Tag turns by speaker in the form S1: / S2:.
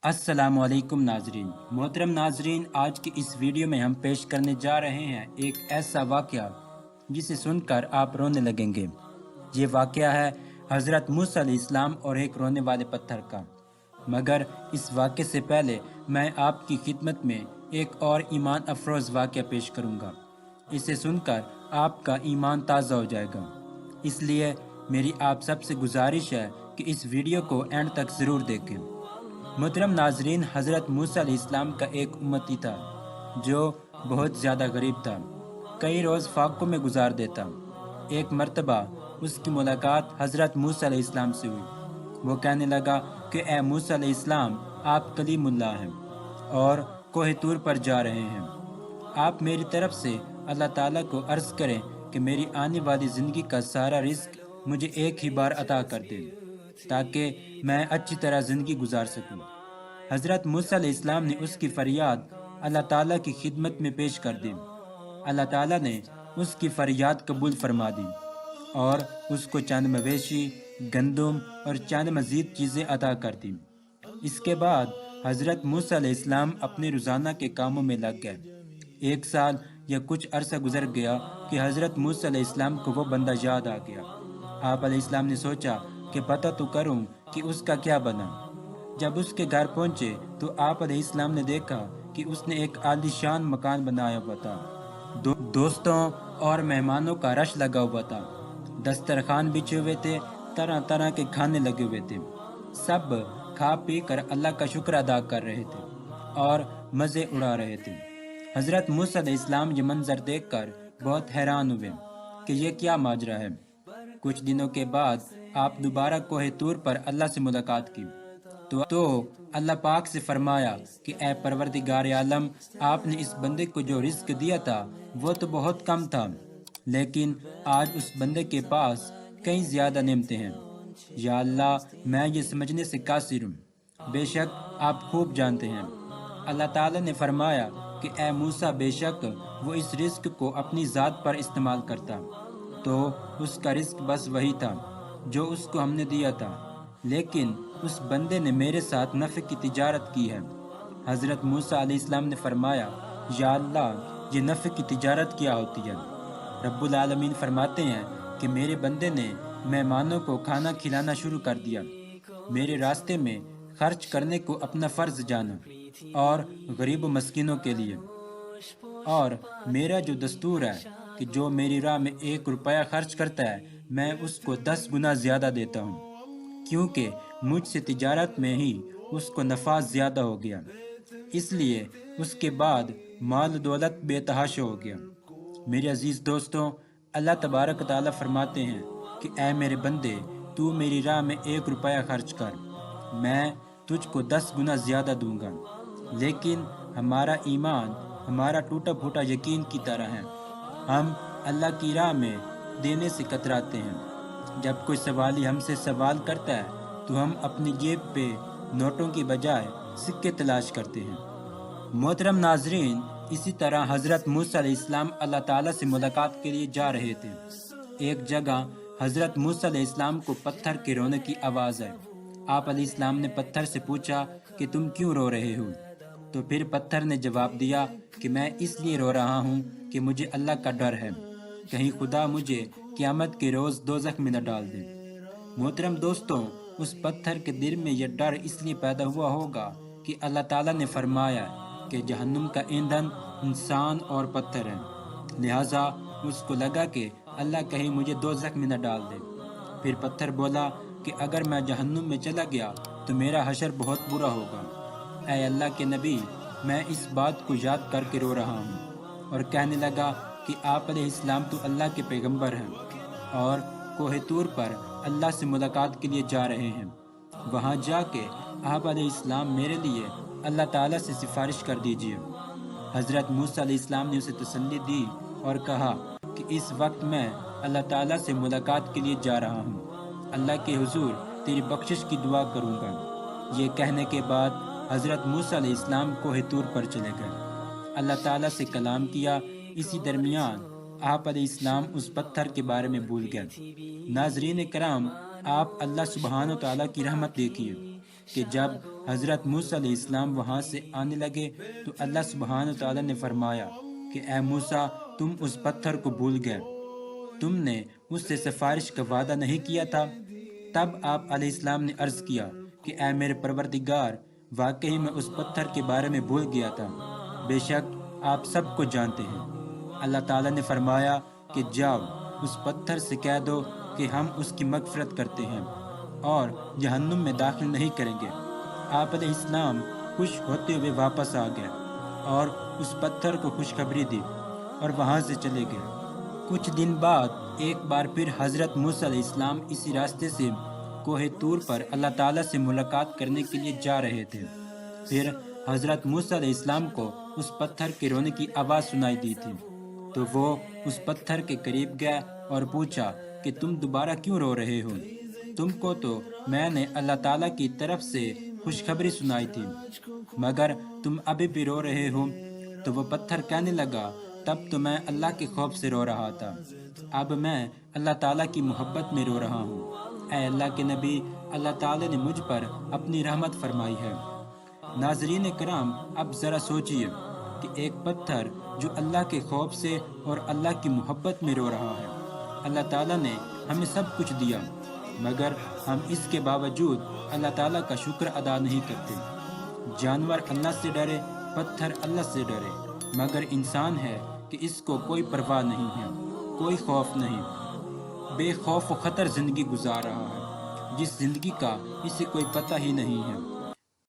S1: अस्सलाम वालेकुम नाजरीन। मोहतरम नाजरीन, आज की इस वीडियो में हम पेश करने जा रहे हैं एक ऐसा वाक़या जिसे सुनकर आप रोने लगेंगे। ये वाक़या है हज़रत मूसा अलैहिस्सलाम और एक रोने वाले पत्थर का। मगर इस वाक़े से पहले मैं आपकी खिदमत में एक और ईमान अफरोज़ वाक़या पेश करूँगा। इसे सुनकर आपका ईमान ताज़ा हो जाएगा। इसलिए मेरी आप सबसे गुजारिश है कि इस वीडियो को एंड तक ज़रूर देखें। मोहतरम नाजरीन, हज़रत मूसा अलैहिस्सलाम का एक उम्मती था जो बहुत ज़्यादा गरीब था। कई रोज़ फाकों में गुजार देता। एक मर्तबा उसकी मुलाकात हज़रत मूसा अलैहिस्सलाम से हुई। वो कहने लगा कि ए मूसा अलैहिस्सलाम, आप कलीमुल्लाह हैं और कोहे तूर पर जा रहे हैं। आप मेरी तरफ से अल्लाह ताला को अर्ज़ करें कि मेरी आने वाली ज़िंदगी का सारा रिस्क मुझे एक ही बार अता कर दें, ताकि मैं अच्छी तरह ज़िंदगी गुजार सकूं। हज़रत मूसा अलैहिस्सलाम ने उसकी फरियाद अल्लाह ताला की खिदमत में पेश कर दी। अल्लाह ताला ने उसकी फरियाद कबूल फरमा दी और उसको चंद मवेशी, गंदम और चंद मज़ीद चीज़ें अता कर दी। इसके बाद हज़रत मूसा अलैहिस्सलाम अपने रोज़ाना के कामों में लग गए। एक साल या कुछ अरसा गुजर गया कि हज़रत मूसा अलैहिस्सलाम को वो बंदा याद आ गया। आप अलैहिस्सलाम ने सोचा कि पता तो करूं कि उसका क्या बना। जब उसके घर पहुंचे तो आप अलैहिस्सलाम ने देखा कि उसने एक आलीशान मकान बनाया हुआ था। दोस्तों और मेहमानों का रश लगा हुआ था। दस्तरखान बिछे हुए थे, तरह तरह के खाने लगे हुए थे। सब खा पी कर अल्लाह का शुक्र अदा कर रहे थे और मज़े उड़ा रहे थे। हज़रत मूसा अलैहिस्सलाम ये मंजर देखकर बहुत हैरान हुए कि ये क्या माजरा है। कुछ दिनों के बाद आप दोबारा कोहे तूर पर अल्लाह से मुलाकात की तो अल्लाह पाक से फरमाया कि ए परवरदिगार आलम, आपने इस बंदे को जो रिस्क दिया था वो तो बहुत कम था, लेकिन आज उस बंदे के पास कई ज़्यादा नेमतें हैं। या अल्लाह, मैं ये समझने से कासिर हूँ, बेशक आप खूब जानते हैं। अल्लाह ताला ने फरमाया कि ए मूसा, बेशक वो इस रिस्क को अपनी ज़ात पर इस्तेमाल करता तो उसका रिस्क बस वही था जो उसको हमने दिया था, लेकिन उस बंदे ने मेरे साथ नफ़े की तिजारत की है। हज़रत मूसा अलैहिस्सलाम ने फरमाया, या अल्लाह, ये नफ़े की तिजारत क्या होती है? रब्बुल आलमीन फरमाते हैं कि मेरे बंदे ने मेहमानों को खाना खिलाना शुरू कर दिया, मेरे रास्ते में खर्च करने को अपना फ़र्ज जाना और गरीब व मस्किनों के लिए। और मेरा जो दस्तूर है कि जो मेरी राह में 1 रुपया खर्च करता है, मैं उसको 10 गुना ज़्यादा देता हूँ, क्योंकि मुझसे तिजारत में ही उसको नफ़ा ज़्यादा हो गया। इसलिए उसके बाद माल दौलत बेतहाशा हो गया। मेरे अजीज़ दोस्तों, अल्लाह तबारक ताला फरमाते हैं कि ऐ मेरे बंदे, तू मेरी राह में 1 रुपया खर्च कर, मैं तुझको 10 गुना ज़्यादा दूंगा। लेकिन हमारा ईमान हमारा टूटा फूटा यकीन की तरह है। हम अल्लाह की राह में देने से कतराते हैं। जब कोई सवाली हमसे सवाल करता है तो हम अपनी जेब पे नोटों की बजाय सिक्के तलाश करते हैं। मोहतरम नाजरीन, इसी तरह हज़रत मूसा अलैहिस्सलाम अल्लाह ताला से मुलाकात के लिए जा रहे थे। एक जगह हज़रत मूसा अलैहिस्सलाम को पत्थर के रोने की आवाज़ आई। आप अलैहिस्सलाम ने पत्थर से पूछा कि तुम क्यों रो रहे हो? तो फिर पत्थर ने जवाब दिया कि मैं इसलिए रो रहा हूँ कि मुझे अल्लाह का डर है, कहीं खुदा मुझे क़यामत के रोज़ दोज़ख में न डाल दे। मोहतरम दोस्तों, उस पत्थर के दिल में यह डर इसलिए पैदा हुआ होगा कि अल्लाह ताला ने फरमाया कि जहन्नुम का ईंधन इंसान और पत्थर है, लिहाजा उसको लगा कि अल्लाह कहीं मुझे दोज़ख में न डाल दे। फिर पत्थर बोला कि अगर मैं जहन्नुम में चला गया तो मेरा हशर बहुत बुरा होगा। ऐ अल्लाह के नबी, मैं इस बात को याद करके रो रहा हूँ। और कहने लगा कि आप अलैहिस्सलाम तो अल्लाह के पैगंबर हैं और कोहे तूर पर अल्लाह से मुलाकात के लिए जा रहे हैं। वहाँ जाके आप अलैहिस्सलाम मेरे लिए अल्लाह ताला से सिफारिश कर दीजिए। हज़रत मूसा अलैहिस्सलाम ने उसे तसल्ली दी और कहा कि इस वक्त मैं अल्लाह ताला से मुलाकात के लिए जा रहा हूँ, अल्लाह के हुजूर तेरी बख्शिश की दुआ करूँगा। ये कहने के बाद हज़रत मूसा अलैहिस्सलाम कोहे तूर पर चले गए, अल्लाह ताला से कलाम किया। इसी दरमियान आप अलैहिस्सलाम उस पत्थर के बारे में भूल गए। नाजरीन कराम, आप अल्लाह सुब्हान व तआला की रहमत देखिए कि जब حضرت موسیٰ علیہ السلام وہاں سے آنے لگے تو اللہ سبحانہ وتعالی نے فرمایا کہ اے موسیٰ، تم اس پتھر کو بھول گئے، تم نے اس سے سفارش کا وعدہ نہیں کیا تھا۔ تب آپ علیہ السلام نے عرض کیا کہ اے میرے پروردگار، واقعی میں اس پتھر کے بارے میں بھول گیا تھا، بے شک آپ سب کو جانتے ہیں۔ اللہ تعالیٰ نے فرمایا کہ جاؤ اس پتھر سے کہہ دو کہ ہم اس کی مغفرت کرتے ہیں اور جہنم میں داخل نہیں کریں گے۔ آپ علیہ السلام خوش ہوتے ہوئے واپس آ گئے اور اس پتھر کو خوشخبری دی اور وہاں سے چلے گئے۔ کچھ دن بعد ایک بار پھر حضرت موسیٰ علیہ السلام اسی راستے سے کوہ طور پر اللہ تعالیٰ سے ملاقات کرنے کے لیے جا رہے تھے۔ پھر حضرت موسیٰ علیہ السلام کو اس پتھر کے رونے کی آواز سنائی دی تھی، تو وہ اس پتھر کے قریب گئے اور پوچھا کہ تم دوبارہ کیوں رو رہے ہو؟ تم کو تو میں نے اللہ تعالیٰ کی طرف سے خوشخبری سنائی تھی، مگر تم ابھی بھی رو رہے ہو۔ تو وہ پتھر کہنے لگا، تب تو میں اللہ کے خوف سے رو رہا تھا، اب میں اللہ تعالیٰ کی محبت میں رو رہا ہوں۔ اے اللہ کے نبی، اللہ تعالیٰ نے مجھ پر اپنی رحمت فرمائی ہے۔ ناظرین کرام، اب ذرا سوچئے کہ ایک پتھر جو اللہ کے خوف سے اور اللہ کی محبت میں رو رہا ہے، اللہ تعالیٰ نے ہمیں سب کچھ دیا، مگر ہم اس کے باوجود اللہ تعالیٰ کا شکر ادا نہیں کرتے۔ جانور اللہ سے ڈرے، پتھر اللہ سے ڈرے، مگر انسان ہے کہ اس کو کوئی پرواہ نہیں ہے، کوئی خوف نہیں، بے خوف و خطر زندگی گزار رہا ہے، جس زندگی کا اسے کوئی پتہ ہی نہیں ہے۔